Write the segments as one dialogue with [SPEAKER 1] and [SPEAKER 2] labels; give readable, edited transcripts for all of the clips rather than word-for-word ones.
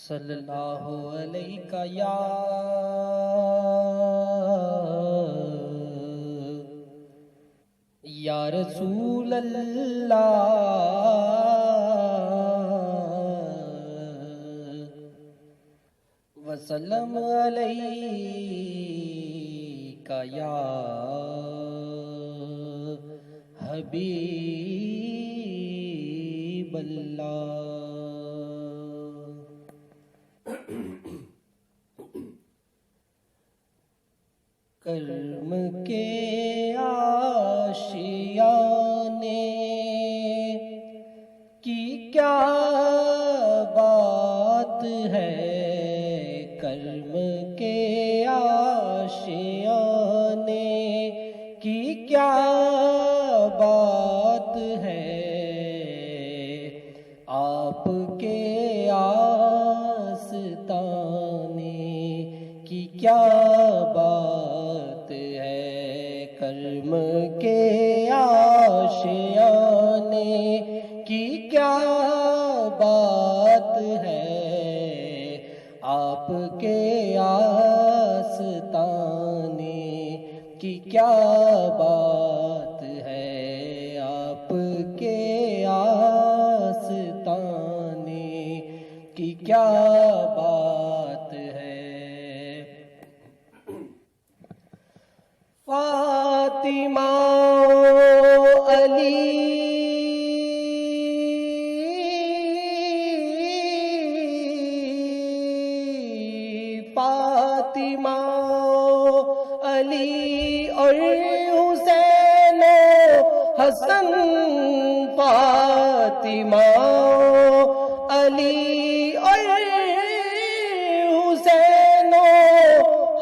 [SPEAKER 1] صلی اللہ علیہ یا رسول اللہ وسلم علیہ یا حبیب اللہ۔ کرم کے آشیانے کی کیا بات ہے، کرم کے آشیانے کی کیا بات ہے، آپ کے آستانے کی کیا بات ہے، کرم کے آشیانے کی کیا بات ہے، آپ کے آستانے کی کیا بات ہے، آپ کے آستانے کی کیا بات ہے۔ فاطمہ علی فاطمہ علی اور حسین و حسن، فاطمہ علی اور حسین و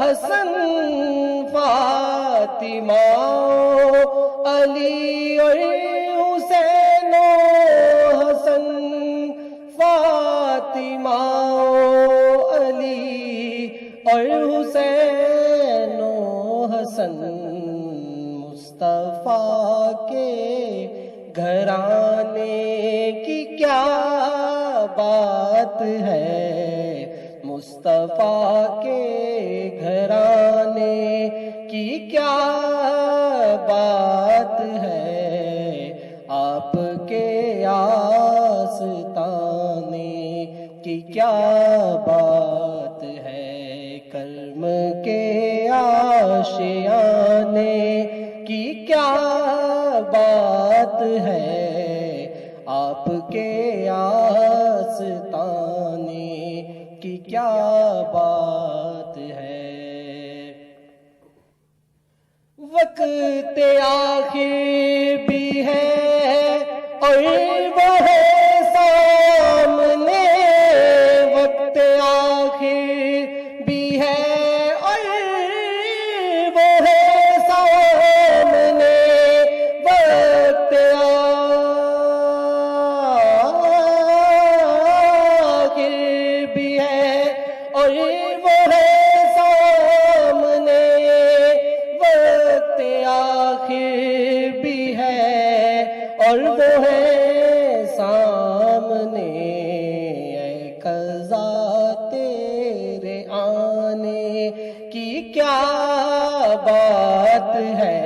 [SPEAKER 1] حسن، فاطمہ علی اور حسین و حسن، فاطمہ علی اور حسین و حسن، مصطفیٰ کے گھرانے کی کیا بات ہے، مصطفیٰ کے گھرانے کی کیا بات ہے، آپ کے آستانے کی کیا بات ہے، کرم کے آشیانے کی کیا بات ہے، آپ کے آستانے کی کیا بات ہے۔ وقت آخر بھی ہے اور وہ ہے سامنے، وقت آخر بھی ہے اور وہ ہے سامنے، وقت آخر بھی ہے اور وہ ہے سامنے، وقت آخر بھی ہے اور وہ ہے سامنے، اے قضا تیرے آنے کی کیا بات ہے،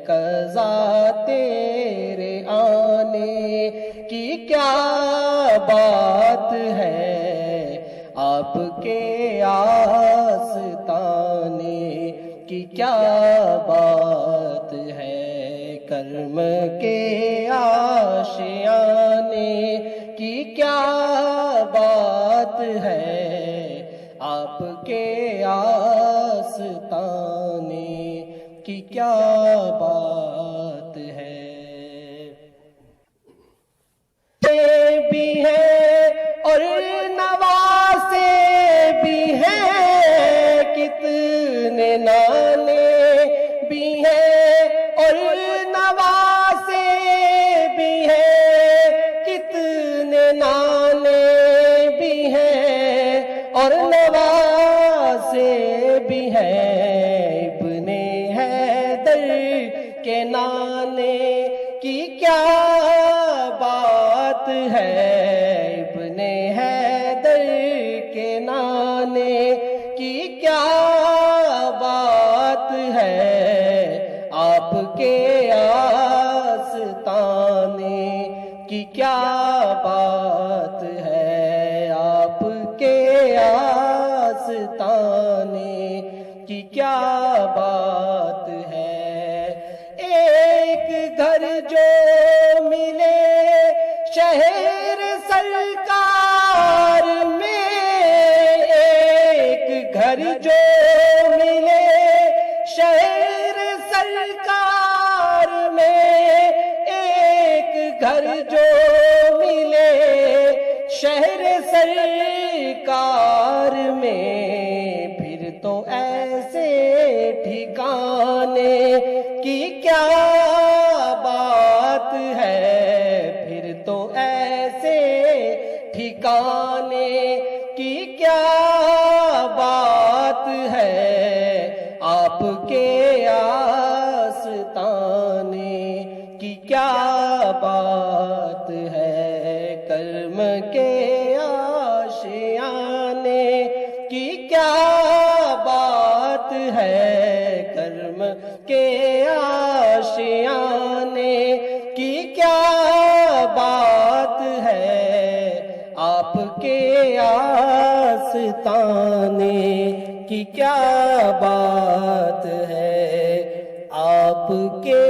[SPEAKER 1] قضا تیرے آنے کی کیا بات ہے، آپ کے آستانے کی کیا بات ہے، کرم کے آشیانے کی کیا بات ہے، آپ کے آستانے کی کیا بات ہے۔ بھی ہے اور نواسے بھی ہیں، کتنے نانے بھی ہیں اور نواسے بھی ہیں، کتنے نانے بھی ہیں اور نواسے بھی ہیں، ابن حیدر کے نانے کی کیا بات ہے، ابن حیدر کی کیا بات ہے، آپ کے آستانے کی کیا بات ہے۔ ایک گھر جو ملے شہر سرکار میں، ایک گھر جو ملے شہر سرکار میں، ایک گھر جو ملے شہر سرکار میں، پھر تو ایسے ٹھکانے کی کیا بات ہے، پھر تو ایسے ٹھکانے کی کیا بات ہے۔ آپ کے آستانے کی کیا بات ہے، کرم کے آشیانے کی کیا بات ہے، کرم کے آشیانے کی کیا بات ہے۔ آپ کے آستانے کی کیا بات ہے، آپ کے